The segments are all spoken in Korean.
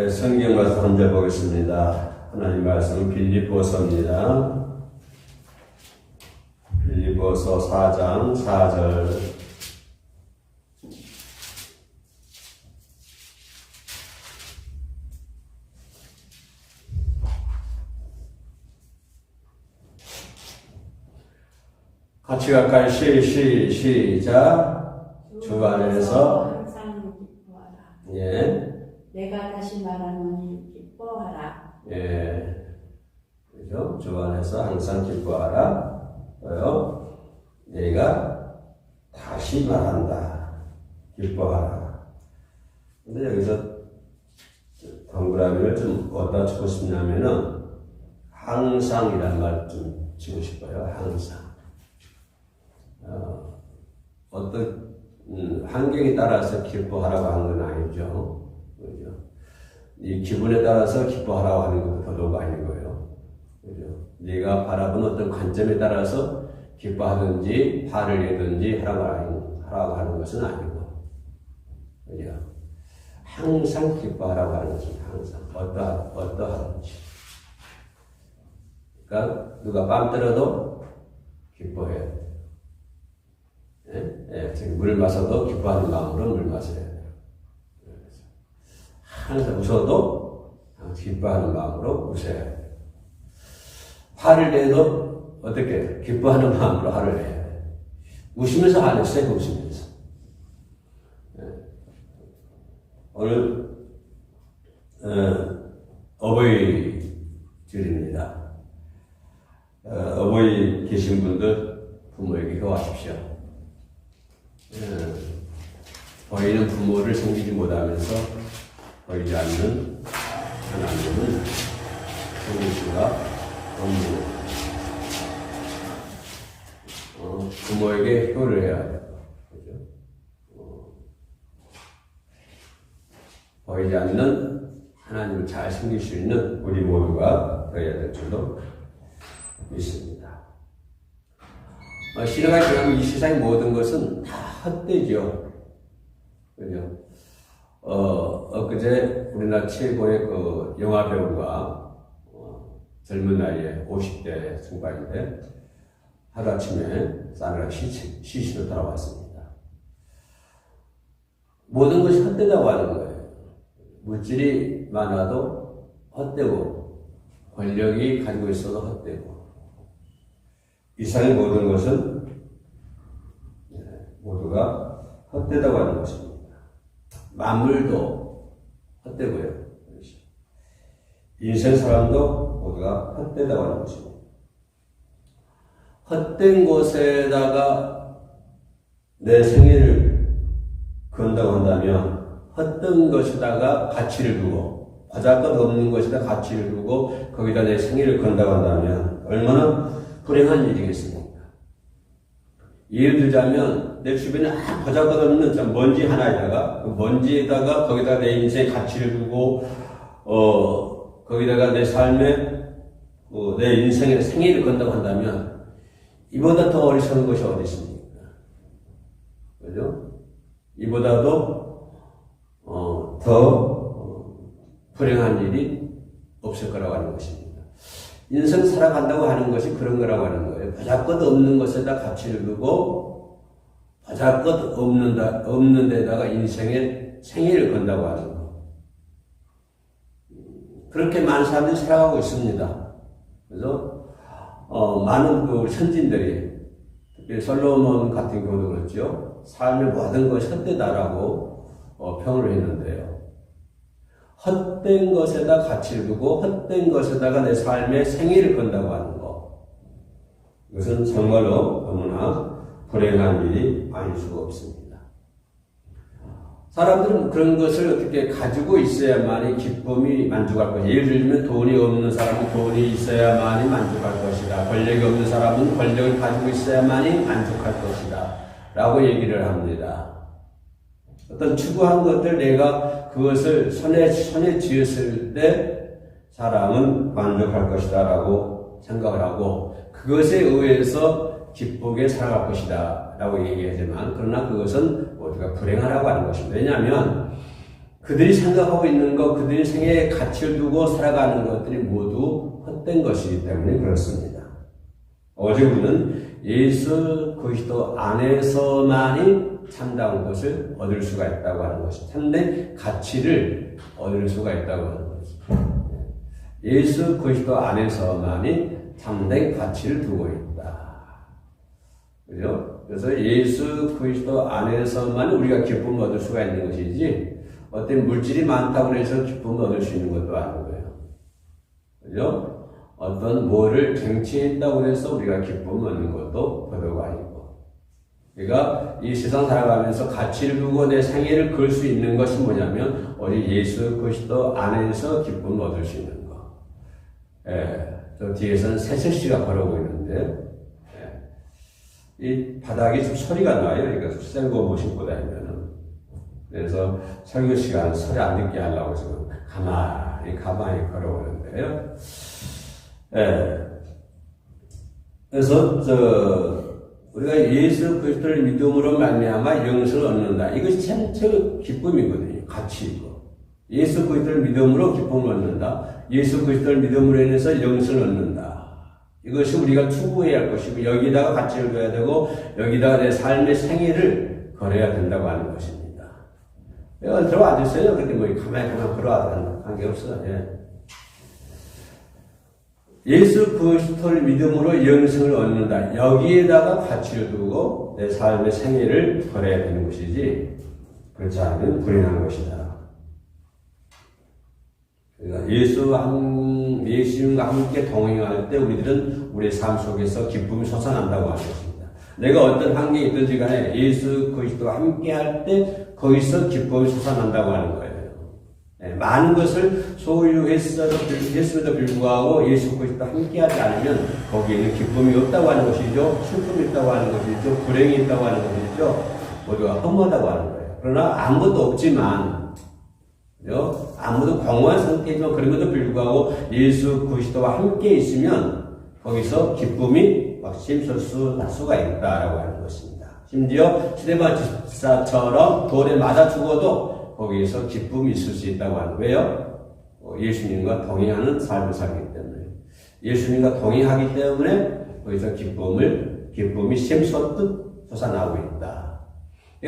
성경 말씀 한번 보겠습니다. 하나님 말씀 빌립보서입니다. 빌립보서 4장 4절. 같이 가까이 시작. 주 안에서 항상 기뻐하라. 예. 내가 다시 말하노니 기뻐하라. 예. 그죠? 주 안에서 항상 기뻐하라. 또요. 내가 다시 말한다. 기뻐하라. 근데 여기서 동그라미를 좀 어디다 주고 싶냐면은 항상이란 말 좀 주고 싶어요. 항상. 어떤 환경에 따라서 기뻐하라고 하는 건 아니죠. 그죠? 이 기분에 따라서 기뻐하라고 하는 것도 별로가 아니고요. 그죠? 네가 바라보는 어떤 관점에 따라서 기뻐하든지 화를 내든지 하라고 하는 것은 아니고, 그죠? 항상 기뻐하라고 하는 것은 항상 어떠하든지. 그러니까 누가 뺨 때려도 기뻐해야 돼. 지금 물을 마셔도 기뻐하는 마음으로 물 마셔야 돼요. 항상 웃어도 기뻐하는 마음으로 웃어야 돼요. 화를 내도 어떻게 기뻐하는 마음으로 화를 내야 돼요. 웃으면서 화냈어요. 웃으면서. 오늘 어버이절입니다. 어버이 계신 분들 부모에게 효하십시오. 보이는 부모를 섬기지 못하면서 보이지 않는 하나님은 섬길 수가 없는 부모에게 효를 해야 돼요. 그죠? 보이지 않는 하나님을 잘 섬길 수 있는 우리 모두가 되어야 될 줄로 믿습니다. 시대가 지나면 이 세상의 모든 것은 다 헛되죠. 그죠? 엊그제 우리나라 최고의 그 영화 배우가 젊은 나이에 50대 중반인데 하루아침에 싸늘한 시신으로 돌아왔습니다. 모든 것이 헛되다고 하는 거예요. 물질이 많아도 헛되고 권력이 가지고 있어도 헛되고 이 세상의 모든 것은 모두가 헛되다고 하는 것입니다. 만물도 헛되고요. 인생 사람도 모두가 헛되다고 하는 것입니다. 헛된 곳에다가 내 생애를 건다고 한다면 헛된 것에다가 가치를 두고 바닷것 없는 것에다 가치를 두고 거기다 내 생애를 건다고 한다면 얼마나 불행한 일이겠습니까? 예를 들자면 내 주변에 보잘것없는 먼지 하나에다가 그 먼지에다가 거기다가 내 인생의 가치를 두고 거기다가 내 삶에 내 인생의 생애를 건다고 한다면 이보다 더 어리석은 것이 어디 있습니까? 그죠? 이보다도 더 불행한 일이 없을 거라고 하는 것입니다. 인생 살아간다고 하는 것이 그런 거라고 하는 거예요. 보잘것 없는 것에다 가치를 두고 보잘것 없는 데다가 인생의 생애를 건다고 하는 거. 그렇게 많은 사람들이 살아가고 있습니다. 그래서 많은 그 선진들이 특히 솔로몬 같은 경우도 그렇죠. 삶의 모든 것이 헛되다라고 평을 했는데요. 헛된 것에다 가치를 두고 헛된 것에다가 내 삶의 생애를 건다고 하는 것. 이것은 정말로 너무나 불행한 일이 아닐 수가 없습니다. 사람들은 그런 것을 어떻게 가지고 있어야만이 기쁨이 만족할 것이다. 예를 들면 돈이 없는 사람은 돈이 있어야만이 만족할 것이다. 권력이 없는 사람은 권력을 가지고 있어야만이 만족할 것이다. 라고 얘기를 합니다. 어떤 추구한 것들 내가 그것을 손에 쥐었을 때 사람은 만족할 것이다 라고 생각을 하고 그것에 의해서 기쁘게 살아갈 것이다 라고 얘기하지만 그러나 그것은 모두가 불행하라고 하는 것입니다. 왜냐하면 그들이 생각하고 있는 것, 그들이 생애에 가치를 두고 살아가는 것들이 모두 헛된 것이기 때문에 그렇습니다. 어제 우리는 예수 그리스도 안에서만이 참다운 것을 얻을 수가 있다고 하는 것이 참된 가치를 얻을 수가 있다고 하는 것입니다. 예수 그리스도 안에서만이 참된 가치를 두고 있다. 그죠? 그래서 예수 그리스도 안에서만 우리가 기쁨을 얻을 수가 있는 것이지 어떤 물질이 많다고 해서 기쁨을 얻을 수 있는 것도 아니고요. 그죠? 어떤 뭐를 쟁취했다고 해서 우리가 기쁨을 얻는 것도 더더욱 아니고. 그러니까 이 세상 살아가면서 가치를 두고 내 생애를 걸 수 있는 것이 뭐냐면 우리 예수 그리스도 안에서 기쁨을 얻을 수 있는 것. 저 뒤에서는 새색시가 걸어오고 있는데 이 바닥이 좀 소리가 나요. 이거 새거 못 신고 다니면은. 그래서 설교 시간 소리 안 듣게 하려고 지금 가만히 걸어오는데요. 그래서 우리가 예수 그리스도를 믿음으로 말미암아 영생을 얻는다. 이것이 참 기쁨이거든요. 가치이고. 예수 그리스도를 믿음으로 기쁨을 얻는다. 예수 그리스도를 믿음으로 인해서 영생을 얻는다. 이것이 우리가 추구해야 할 것이고 여기다가 가치를 둬야 되고 여기다가 내 삶의 생애를 걸어야 된다고 하는 것입니다. 내가 들어와 주세요. 그때 뭐 가만히 걸어와도 관계없어요. 예수 그리스도를 믿음으로 영생을 얻는다. 여기에다가 가치를 두고 내 삶의 생애를 걸어야 되는 것이지 그렇지 않으면 불행한 것이다. 그러니까 예수님과 함께 동행할 때 우리들은 우리의 삶 속에서 기쁨이 솟아난다고 하는 것입니다. 내가 어떤 환경에 있든지 간에 예수 그리스도와 함께 할 때 거기서 기쁨이 솟아난다고 하는 거예요. 많은 것을 소유했음에도 불구하고 예수 그리스도와 함께 하지 않으면 거기에는 기쁨이 없다고 하는 것이죠. 슬픔이 있다고 하는 것이죠. 불행이 있다고 하는 것이죠. 모두가 허무하다고 하는 거예요. 그러나 아무것도 없지만 아무도 공허한 상태이지만 그럼에도 불구하고 예수 그리스도와 함께 있으면 거기서 기쁨이 막 샘솟을 수가 있다라고 하는 것입니다. 심지어 스데반 집사처럼 돌에 맞아 죽어도 거기에서 기쁨이 있을 수 있다고 하는 거예요. 예수님과 동행하는 삶을 살기 때문에 예수님과 동행하기 때문에 거기서 기쁨이 샘솟듯 솟아나고 있다.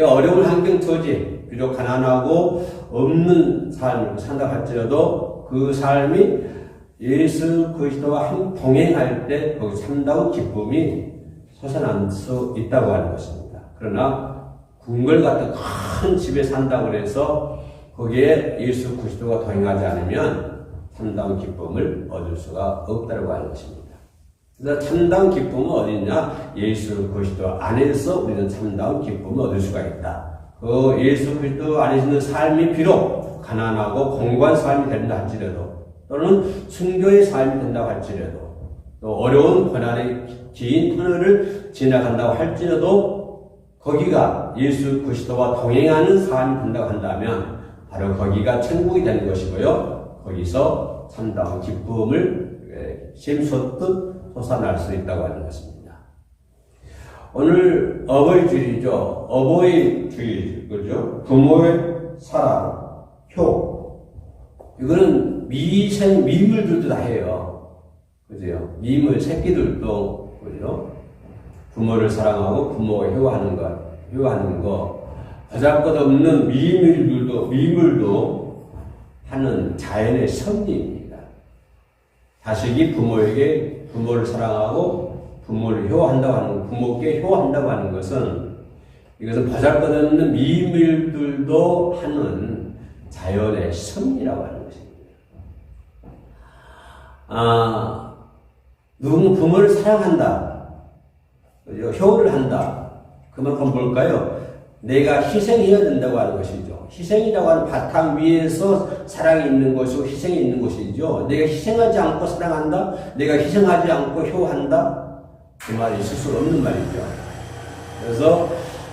어려운 환경 처지 비록 가난하고 없는 삶을 산다 할지라도 그 삶이 예수 그리스도와 동행할 때 거기 참다운 기쁨이 솟아날 수 있다고 하는 것입니다. 그러나 궁궐 같은 큰 집에 산다고 해서 거기에 예수 그리스도가 동행하지 않으면 참다운 기쁨을 얻을 수가 없다고 하는 것입니다. 그래서 참다운 기쁨은 어디냐? 예수 그리스도 안에서 우리는 참다운 기쁨을 얻을 수가 있다. 그 예수 그리스도 안에 있는 삶이 비록 가난하고 공고한 삶이 된다 할지라도 또는 순교의 삶이 된다고 할지라도 또 어려운 고난의 긴 터널을 지나간다고 할지라도 거기가 예수 그리스도와 동행하는 삶이 된다고 한다면 바로 거기가 천국이 되는 것이고요. 거기서 참다운 기쁨을 샘솟듯 솟아날 수 있다고 하는 것입니다. 오늘 어버이주일이죠. 어버이주일, 그죠? 부모의 사랑, 효. 이거는 미물들도 다 해요. 그죠? 새끼들도, 그죠? 부모를 사랑하고 부모가 효하는 거. 보잘것없는 미물도 하는 자연의 섭리입니다. 자식이 부모를 사랑하고 부모를 부모께 효한다고 하는 것은 이것은 보잘것없는 미물들도 하는 자연의 섭리라고 하는 것입니다. 누군가 부모를 사랑한다. 효를 한다. 그만큼 뭘까요? 내가 희생해야 된다고 하는 것이죠. 희생이라고 하는 바탕 위에서 사랑이 있는 것이고 희생이 있는 것이죠. 내가 희생하지 않고 사랑한다? 내가 희생하지 않고 효한다? 그 말이 있을 수 없는 말이죠. 그래서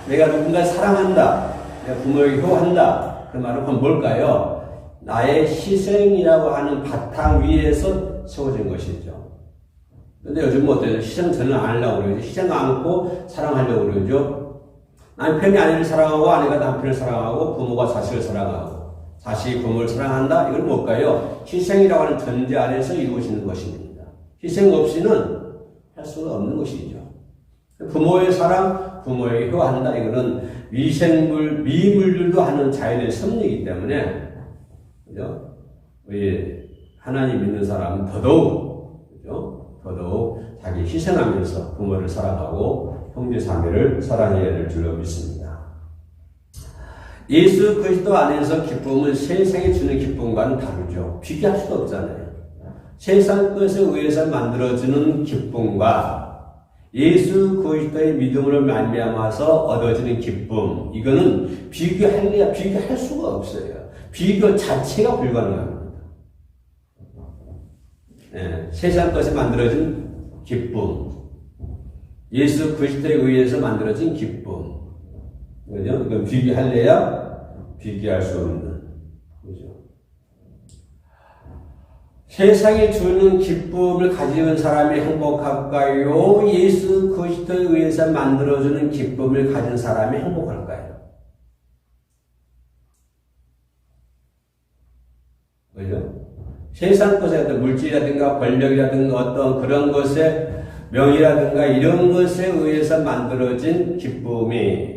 내가 누군가를 사랑한다. 내가 부모에게 효한다. 그 말은 그건 뭘까요? 나의 희생이라고 하는 바탕 위에서 세워진 것이죠. 근데 요즘 어때요? 희생 전혀 안 하려고 그러죠. 희생 않고 사랑하려고 그러죠. 남편이 아내를 사랑하고 아내가 남편을 사랑하고 부모가 자식을 사랑하고 자식이 부모를 사랑한다? 이건 뭘까요? 희생이라고 하는 전제 아래에서 이루어지는 것입니다. 희생 없이는 할 수가 없는 것이죠. 부모의 사랑, 부모에게 효한다. 이거는 미물들도 하는 자연의 섭리이기 때문에, 그죠? 우리 하나님 믿는 사람은 더더욱, 그죠? 더더욱 자기 희생하면서 부모를 사랑하고 형제 자매를 사랑해야 될 줄로 믿습니다. 예수 그리스도 안에서 기쁨은 세상에 주는 기쁨과는 다르죠. 비교할 수도 없잖아요. 세상 것에 의해서 만들어지는 기쁨과 예수 그리스도의 믿음으로 말미암아서 얻어지는 기쁨, 이거는 비교할 수가 없어요. 비교 자체가 불가능합니다. 네, 세상 것에 만들어진 기쁨, 예수 그리스도에 의해서 만들어진 기쁨, 그죠? 이건 비교할 수 없는, 그죠? 세상에 주는 기쁨을 가지는 사람이 행복할까요? 예수 그리스도에 의해서 만들어주는 기쁨을 가진 사람이 행복할까요? 그죠? 세상 것에 어떤 물질이라든가 권력이라든가 어떤 그런 것에 명이라든가 이런 것에 의해서 만들어진 기쁨이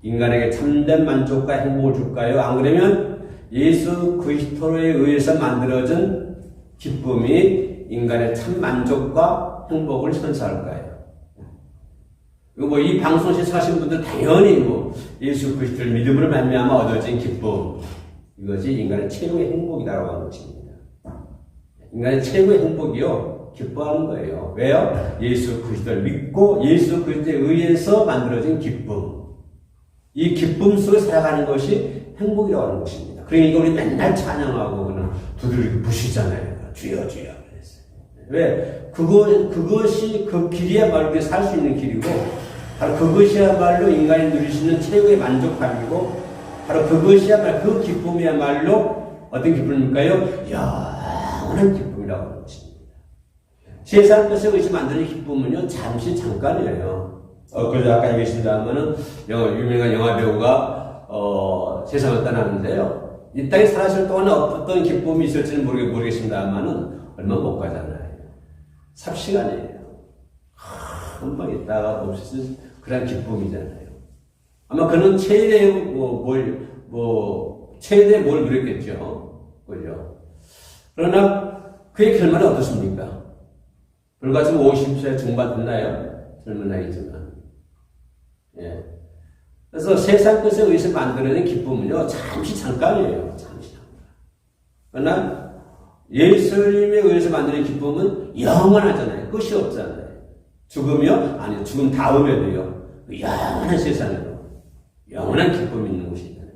인간에게 참된 만족과 행복을 줄까요? 안 그러면 예수 그리스도에 의해서 만들어진 기쁨이 인간의 참 만족과 행복을 선사할까요? 이 방송 시청하신 분들 당연히 예수 그리스도를 믿음으로 말미암아 얻어진 기쁨, 이것이 인간의 최고의 행복이라고 하는 것입니다. 인간의 최고의 행복이요, 기뻐하는 거예요. 왜요? 예수 그리스도를 믿고 예수 그리스도에 의해서 만들어진 기쁨. 이 기쁨 속에 살아가는 것이 행복이라고 하는 것입니다. 그러니까 우리 맨날 찬양하고 그냥 두드리고 부시잖아요. 주여 주여. 왜? 그것이 그 길이야말로 살 수 있는 길이고, 바로 그것이야말로 인간이 누릴 수 있는 최고의 만족감이고, 바로 그것이야말로 그 기쁨이야말로 어떤 기쁨일까요? 영원한 기쁨이라고 하는 것입니다. 세상 것에 의해서 만드는 기쁨은요, 잠깐이에요. 그래서 아까 얘기했습니다만은 유명한 영화 배우가 세상을 떠나는데요. 이 땅에 살았을 동안 어떤 기쁨이 있을지는 모르겠습니다만은 얼마 못 가잖아요. 삽시간이에요. 한번 있다가 없을 그런 기쁨이잖아요. 아마 그는 최대의 뭘 누렸겠죠. 그죠? 그러나 그의 결말은 어떻습니까? 불과 지금 50세 중반 됐나요? 젊은 나이지만. 예. 그래서 세상 것에 의해서 만들어낸 기쁨은요, 잠시 잠깐이에요. 잠시 잠깐. 그러나 예수님에 의해서 만드는 기쁨은 영원하잖아요. 끝이 없잖아요. 죽음이요? 아니요. 죽음 다음에도요. 영원한 세상에도 영원한 기쁨이 있는 곳이잖아요.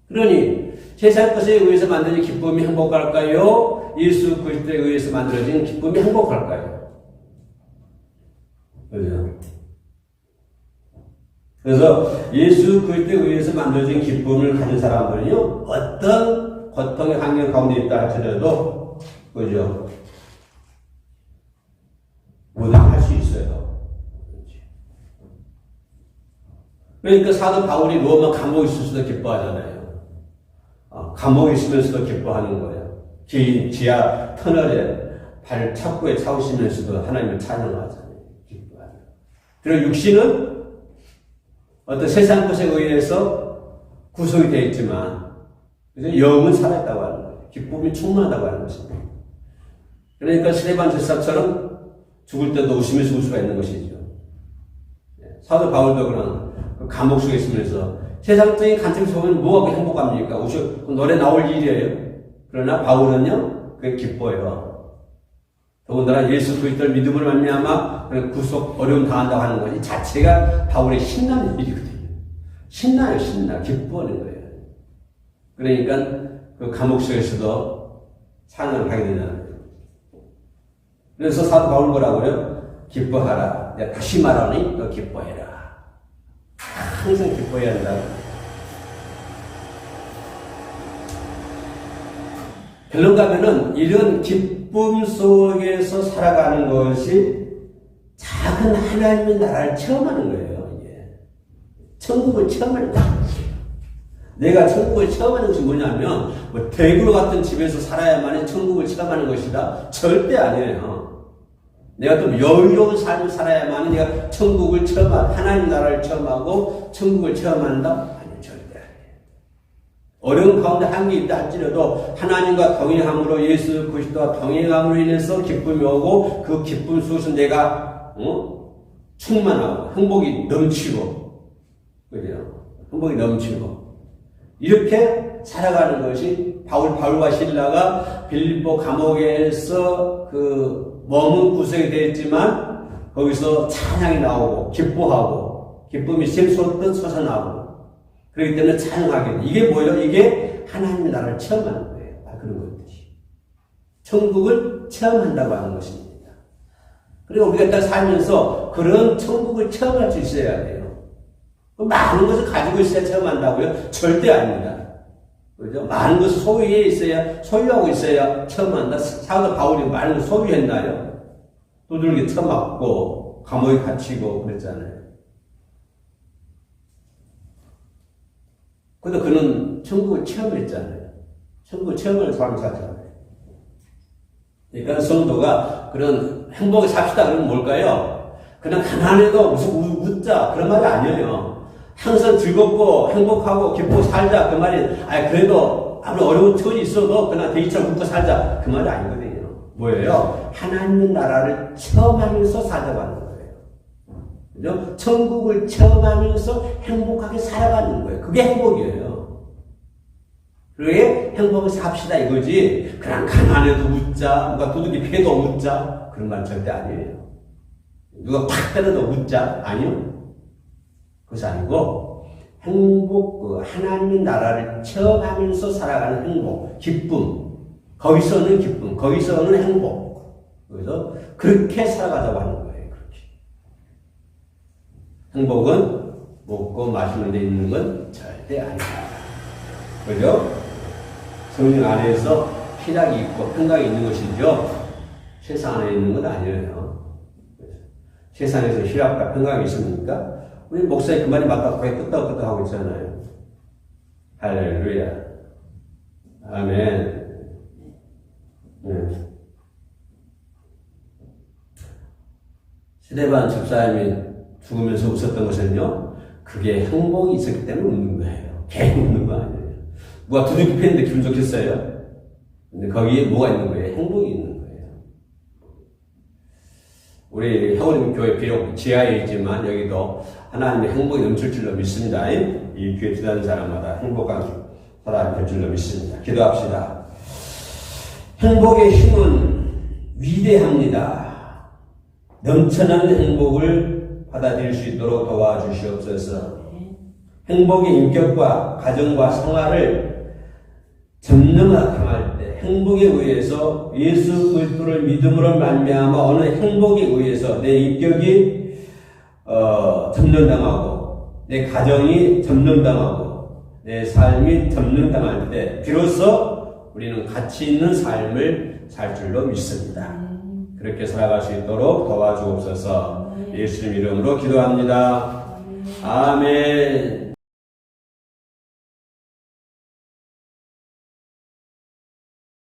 그러니 세상 것에 의해서 만드는 기쁨이 행복할까요? 예수 그리스도에 의해서 만들어진 기쁨이 행복할까요? 그죠? 그래서 예수 그리스도에 의해서 만들어진 기쁨을 가진 사람들은요, 어떤 고통의 환경 가운데 있다 할지라도, 그죠? 뭐든 할 수 있어요. 그러니까 사도 바울이 로마 감옥에 있을 수도 기뻐하잖아요. 감옥에 있으면서도 기뻐하는 거예요. 지하 터널에 착고에 차오시면서도 하나님을 찬양하잖아요. 기뻐하죠. 그리고 육신은 어떤 세상 것에 의해서 구속이 되어 있지만, 영은 살아있다고 하는 거예요. 기쁨이 충만하다고 하는 것입니다. 그러니까 스데반 제사처럼 죽을 때도 웃으면서 울 수가 있는 것이죠. 사도 바울도 그런 감옥 속에 있으면서 세상적인 관점 속에는 뭐가 행복합니까? 노래 나올 일이에요. 그러나 바울은요, 그게 기뻐요. 더군다나 예수 그리스도를 믿음으로 말미암아 구속 어려움 당한다고 하는 것이 자체가 바울의 신나는 일이거든요. 신나, 기뻐하는 거예요. 그러니까 그 감옥 속에서도 찬양을 하게 되는 거예요. 그래서 사도 바울 뭐라고요? 기뻐하라. 내가 다시 말하니 너 기뻐해라. 항상 기뻐해야 한다. 결론 가면은 이런 기쁨 속에서 살아가는 것이 작은 하나님의 나라를 체험하는 거예요. 이게 천국을 체험하는 거예요. 내가 천국을 체험하는 것이 뭐냐면 뭐 대구 같은 집에서 살아야만이 천국을 체험하는 것이다? 절대 아니에요. 내가 좀 여유로운 삶을 살아야만이 내가 천국을 체험하고 하나님 나라를 체험하고 천국을 체험한다? 아니요, 절대 아니에요. 어려운 가운데 한계 있다 할지라도 하나님과 동행함으로 예수 그리스도와 동행함으로 인해서 기쁨이 오고 그 기쁨 속에서 내가 충만하고 행복이 넘치고 그래요. 행복이 넘치고 이렇게 살아가는 것이 바울과 실라가 빌립보 감옥에서 그 머문 구성이 되었지만 거기서 찬양이 나오고 기뻐하고 기쁨이 샘솟듯 솟아나고 그렇기 때문에 찬양하게 돼. 이게 뭐예요? 이게 하나님의 나라를 체험하는 거예요. 그런 것들이 천국을 체험한다고 하는 것입니다. 그리고 우리가 일단 살면서 그런 천국을 체험할 수 있어야 돼요. 많은 것을 가지고 있어야 체험한다고요? 절대 아닙니다. 그죠? 많은 것을 소유하고 있어야 체험한다. 사도 바울이 많은 것을 소유했나요? 두들겨 쳐맞고, 감옥에 갇히고 그랬잖아요. 근데 그는 천국을 체험했잖아요. 천국을 체험하는 사람을 찾잖아요. 그러니까 성도가 그런 행복에 삽시다 그러면 뭘까요? 그냥 가난해도 무슨 웃자 그런 말이 아니에요. 항상 즐겁고 행복하고 기쁘고 살자 그 말이 그래도 아무리 어려운 처지 있어도 그냥 대기처럼 웃고 살자 그 말이 아니거든요. 뭐예요? 하나님의 나라를 체험하면서 살자고 하는 거예요. 그죠? 천국을 체험하면서 행복하게 살아가는 거예요. 그게 행복이에요. 그게 행복을 삽시다 이거지 그냥 가난해도 웃자 누가 두둑이 패도 웃자 그런 말 절대 아니에요. 누가 팍 때려도 웃자 아니요. 그것이 아니고 행복, 하나님의 나라를 체험하면서 살아가는 행복, 기쁨, 거기서 오는 기쁨, 거기서 오는 행복. 그래서 그렇게 살아가자고 하는 거예요. 그렇게. 행복은 먹고 마시는 데 있는 건 절대 아니다. 그죠? 성령 안에서 희락이 있고 평강이 있는 것이죠. 세상 안에 있는 건 아니에요. 세상에서 희락과 평강이 있습니까? 우리 목사님 그 말이 맞다고 거의 끄떡끄떡 하고 있잖아요. 할렐루야. 아멘. 네. 스데반 집사님이 죽으면서 웃었던 것은요, 그게 행복이 있었기 때문에 웃는 거예요. 괜히 웃는 거 아니에요. 누가 두둑이 팼는데 기분 좋겠어요? 근데 거기에 뭐가 있는 거예요? 행복이 있는 거예요. 우리 형님 교회 비록 지하에 있지만 여기도 하나님의 행복이 넘칠 줄로 믿습니다. 이 교회 들어가는 사람마다 행복한 사람이 될 줄로 믿습니다. 기도합시다. 행복의 힘은 위대합니다. 넘쳐나는 행복을 받아들일 수 있도록 도와주시옵소서. 행복의 인격과 가정과 생활을 점령할 때 행복에 의해서 예수 그리스도를 믿음으로 말미암아 어느 행복에 의해서 내 인격이 점령당하고 내 가정이 점령당하고 내 삶이 점령당할 때 비로소 우리는 가치 있는 삶을 살 줄로 믿습니다. 그렇게 살아갈 수 있도록 도와주옵소서. 예수님 이름으로 기도합니다. 아멘.